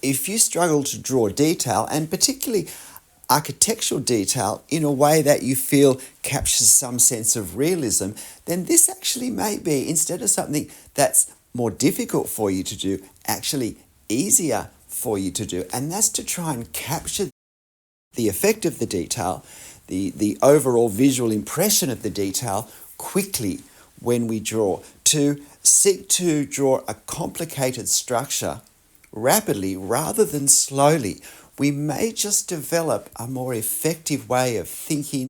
if you struggle to draw detail, and particularly architectural detail, in a way that you feel captures some sense of realism, then this actually may be, instead of something that's more difficult for you to do, actually easier for you to do. And that's to try and capture the effect of the detail, the overall visual impression of the detail quickly when we draw, to seek to draw a complicated structure rapidly rather than slowly. We may just develop a more effective way of thinking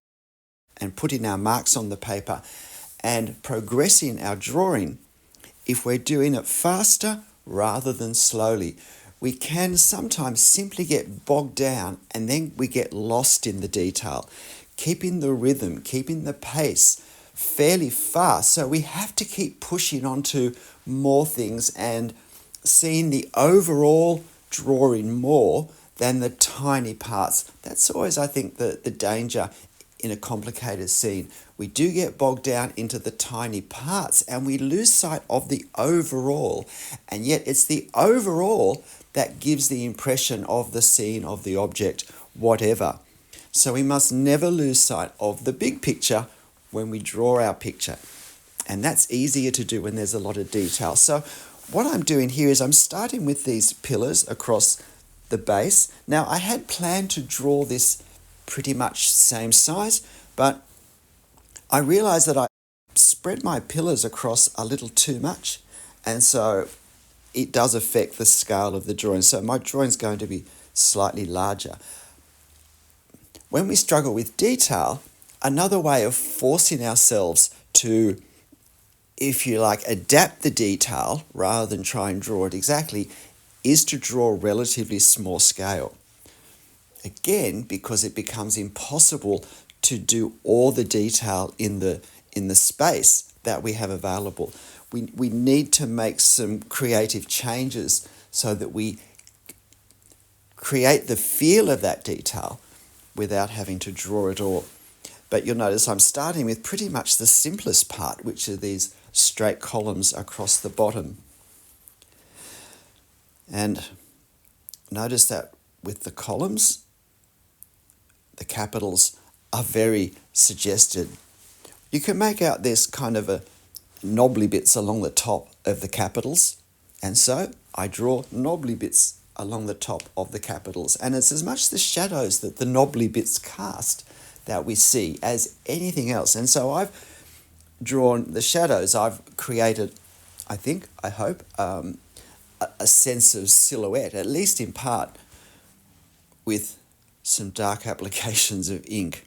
and putting our marks on the paper and progressing our drawing if we're doing it faster rather than slowly. We can sometimes simply get bogged down and then we get lost in the detail, keeping the rhythm, keeping the pace fairly fast. So we have to keep pushing on to more things and seeing the overall drawing more than the tiny parts. That's always, I think, the danger in a complicated scene. We do get bogged down into the tiny parts and we lose sight of the overall. And yet it's the overall that gives the impression of the scene, of the object, whatever. So we must never lose sight of the big picture when we draw our picture. And that's easier to do when there's a lot of detail. So what I'm doing here is I'm starting with these pillars across the base. Now, I had planned to draw this pretty much same size, but I realized that I spread my pillars across a little too much, and so it does affect the scale of the drawing. So my drawing's going to be slightly larger. When we struggle with detail, another way of forcing ourselves to, if you like, adapt the detail rather than try and draw it exactly, is to draw relatively small scale. Again, because it becomes impossible to do all the detail in the space that we have available. We need to make some creative changes so that we create the feel of that detail without having to draw it all. But you'll notice I'm starting with pretty much the simplest part, which are these straight columns across the bottom. And notice that with the columns, the capitals are very suggested. You can make out this kind of a knobbly bits along the top of the capitals, and so I draw knobbly bits along the top of the capitals, and it's as much the shadows that the knobbly bits cast that we see as anything else. And so I've drawn the shadows. I've created, I hope, a sense of silhouette, at least in part, with some dark applications of ink.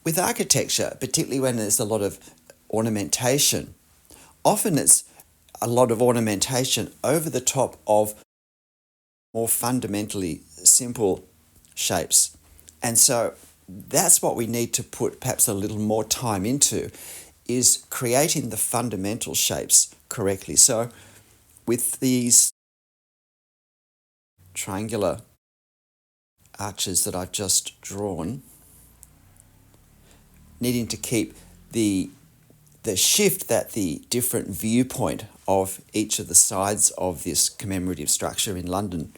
With architecture, particularly when there's a lot of ornamentation, often it's a lot of ornamentation over the top of more fundamentally simple shapes. And so that's what we need to put perhaps a little more time into, is creating the fundamental shapes correctly. So with these triangular arches that I've just drawn, needing to keep the shift that the different viewpoint of each of the sides of this commemorative structure in London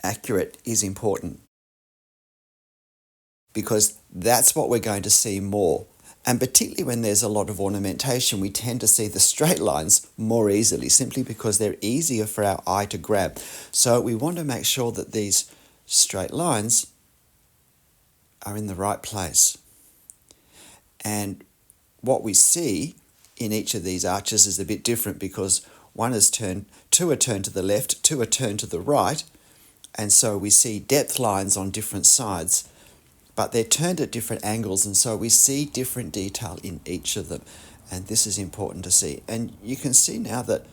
accurate is important, because that's what we're going to see more. And particularly when there's a lot of ornamentation, we tend to see the straight lines more easily, simply because they're easier for our eye to grab. So we want to make sure that these straight lines are in the right place. And what we see in each of these arches is a bit different, because two are turned to the left, two are turned to the right, and so we see depth lines on different sides, but they're turned at different angles, and so we see different detail in each of them, and this is important to see. And you can see now that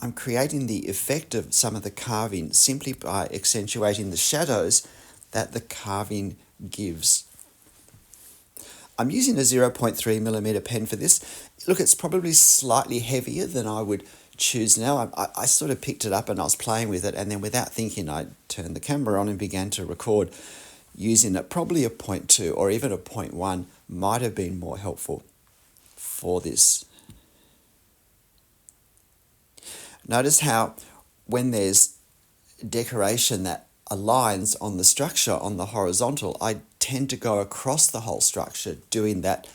I'm creating the effect of some of the carving simply by accentuating the shadows that the carving gives. I'm using a 0.3mm pen for this. Look, it's probably slightly heavier than I would choose now. I sort of picked it up and I was playing with it, and then without thinking I turned the camera on and began to record using it. Probably a 0.2 or even a 0.1 might have been more helpful for this. Notice how when there's decoration that aligns on the structure on the horizontal, I tend to go across the whole structure doing that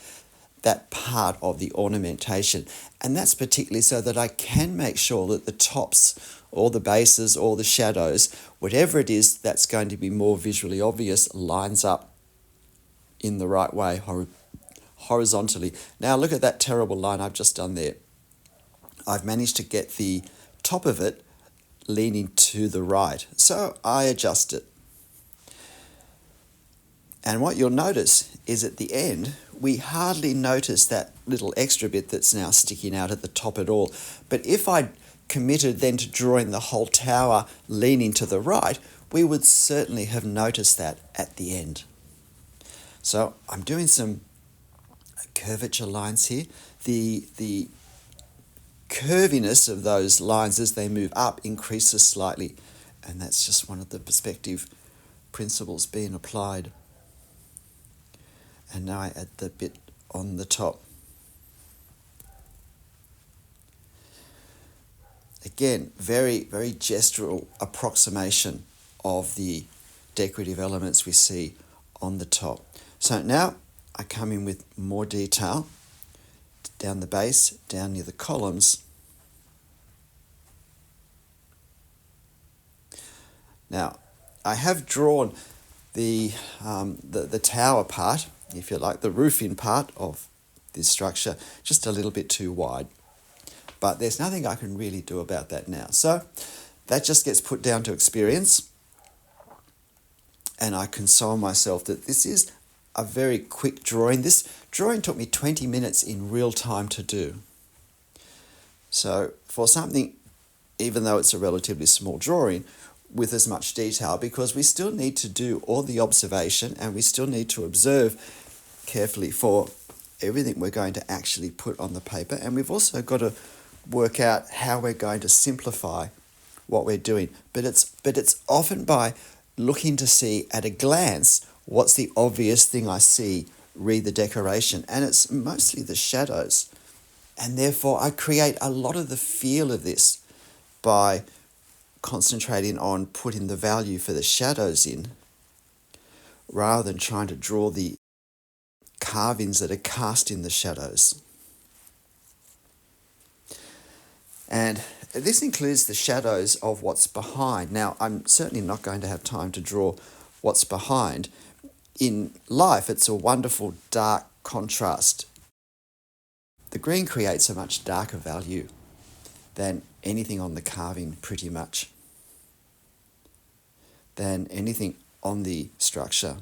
part of the ornamentation. And that's particularly so that I can make sure that the tops or the bases or the shadows, whatever it is that's going to be more visually obvious, lines up in the right way horizontally. Now look at that terrible line I've just done there. I've managed to get the top of it leaning to the right. So I adjust it. And what you'll notice is at the end, we hardly notice that little extra bit that's now sticking out at the top at all. But if I committed then to drawing the whole tower leaning to the right, we would certainly have noticed that at the end. So I'm doing some curvature lines here. The curviness of those lines as they move up increases slightly, and that's just one of the perspective principles being applied. And now I add the bit on the top. Again, very, very gestural approximation of the decorative elements we see on the top. So now I come in with more detail down the base, down near the columns. Now, I have drawn the tower part, if you like, the roofing part of this structure, just a little bit too wide. But there's nothing I can really do about that now. So that just gets put down to experience. And I console myself that this is a very quick drawing. This drawing took me 20 minutes in real time to do. So for something, even though it's a relatively small drawing, with as much detail, because we still need to do all the observation and we still need to observe carefully for everything we're going to actually put on the paper. And we've also got to work out how we're going to simplify what we're doing. But it's often by looking to see at a glance what's the obvious thing I see, read the decoration, and it's mostly the shadows. And therefore I create a lot of the feel of this by concentrating on putting the value for the shadows in rather than trying to draw the carvings that are cast in the shadows. And this includes the shadows of what's behind. Now, I'm certainly not going to have time to draw what's behind. In life, it's a wonderful dark contrast. The green creates a much darker value than anything on the carving, pretty much, than anything on the structure.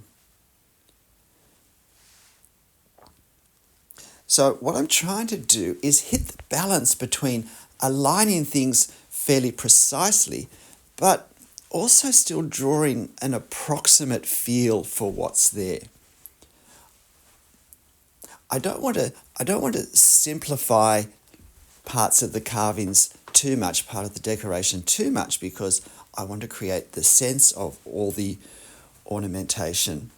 So what I'm trying to do is hit the balance between aligning things fairly precisely, but also still drawing an approximate feel for what's there. I don't want to simplify parts of the carvings too much, part of the decoration too much, because I want to create the sense of all the ornamentation.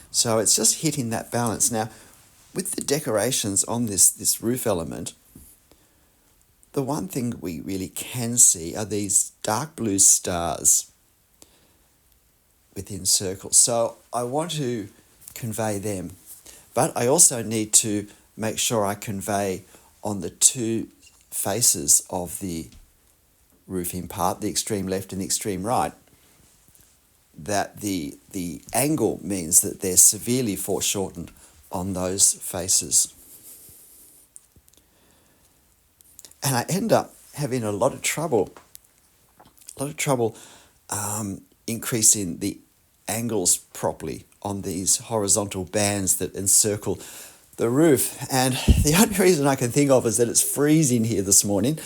So it's just hitting that balance. Now, with the decorations on this roof element, the one thing we really can see are these dark blue stars within circles. So I want to convey them, but I also need to make sure I convey on the two faces of the roofing part, the extreme left and the extreme right, that the angle means that they're severely foreshortened on those faces. And I end up having a lot of trouble increasing the angles properly on these horizontal bands that encircle the roof. And the only reason I can think of is that it's freezing here this morning.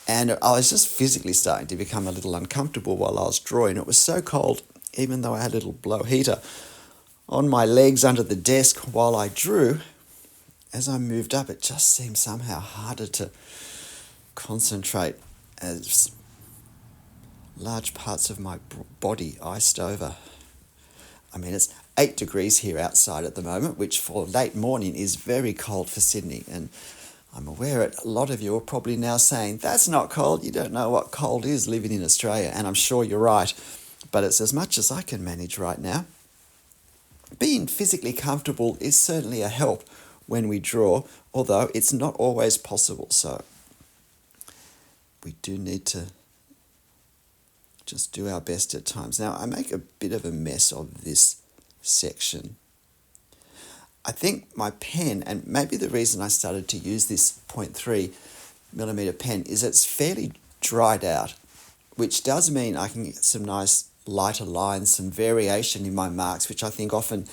And I was just physically starting to become a little uncomfortable while I was drawing. It was so cold, even though I had a little blow heater on my legs under the desk while I drew. As I moved up, it just seemed somehow harder to concentrate as large parts of my body iced over. I mean, it's 8 degrees here outside at the moment, which for late morning is very cold for Sydney, and I'm wear it, a lot of you are probably now saying, that's not cold. You don't know what cold is living in Australia. And I'm sure you're right. But it's as much as I can manage right now. Being physically comfortable is certainly a help when we draw, although it's not always possible. So we do need to just do our best at times. Now, I make a bit of a mess of this section. I think my pen, and maybe the reason I started to use this 0.3mm pen, is it's fairly dried out, which does mean I can get some nice lighter lines, some variation in my marks, which I think often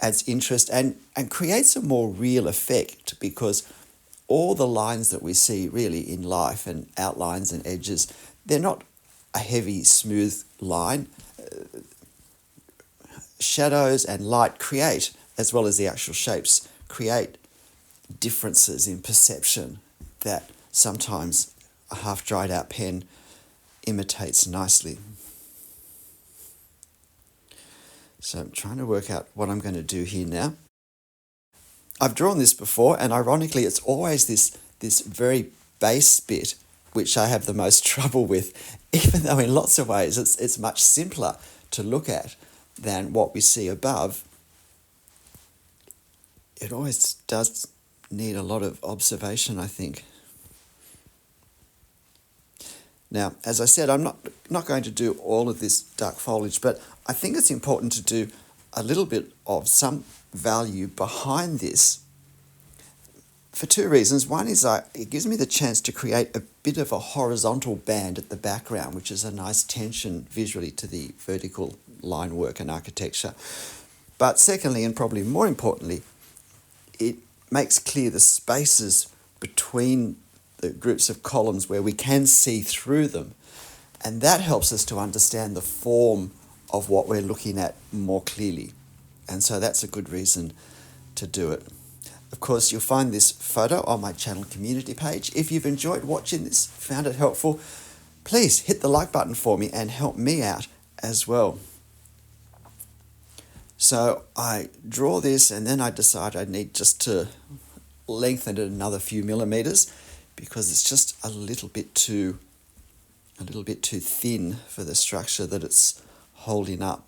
adds interest and creates a more real effect, because all the lines that we see really in life and outlines and edges, they're not a heavy, smooth line. Shadows and light create, as well as the actual shapes, create differences in perception that sometimes a half dried out pen imitates nicely. So I'm trying to work out what I'm going to do here now. I've drawn this before, and ironically it's always this very base bit which I have the most trouble with, even though in lots of ways it's much simpler to look at than what we see above. It always does need a lot of observation, I think. Now, as I said, I'm not going to do all of this dark foliage, but I think it's important to do a little bit of some value behind this for two reasons. One is it gives me the chance to create a bit of a horizontal band at the background, which is a nice tension visually to the vertical line work and architecture. But secondly, and probably more importantly, it makes clear the spaces between the groups of columns where we can see through them. And that helps us to understand the form of what we're looking at more clearly. And so that's a good reason to do it. Of course, you'll find this photo on my channel community page. If you've enjoyed watching this, found it helpful, please hit the like button for me and help me out as well. So I draw this, and then I decide I need just to lengthen it another few millimeters, because it's just a little bit too thin for the structure that it's holding up.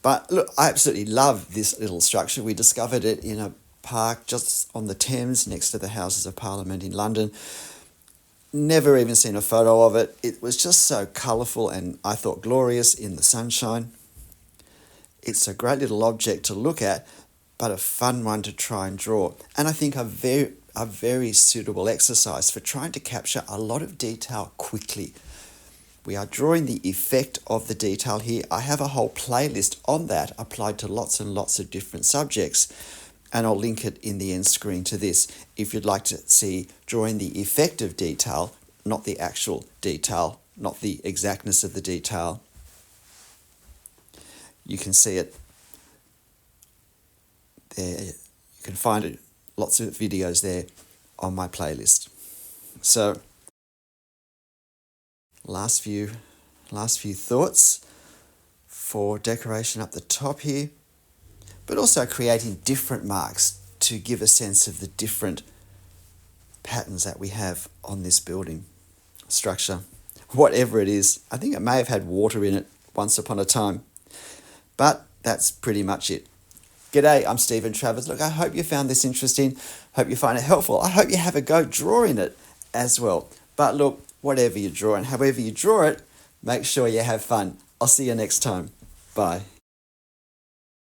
But look, I absolutely love this little structure. We discovered it in a park just on the Thames next to the Houses of Parliament in London. Never even seen a photo of it. It was just so colourful and I thought glorious in the sunshine. It's a great little object to look at, but a fun one to try and draw. And I think a very suitable exercise for trying to capture a lot of detail quickly. We are drawing the effect of the detail here. I have a whole playlist on that applied to lots and lots of different subjects, and I'll link it in the end screen to this if you'd like to see drawing the effect of detail, not the actual detail, not the exactness of the detail. You can see it there. You can find it, lots of videos there on my playlist. So last few thoughts for decoration up the top here, but also creating different marks to give a sense of the different patterns that we have on this building structure. Whatever it is, I think it may have had water in it once upon a time, but that's pretty much it. G'day, I'm Stephen Travers. Look, I hope you found this interesting. Hope you find it helpful. I hope you have a go drawing it as well. But look, whatever you draw and however you draw it, make sure you have fun. I'll see you next time. Bye.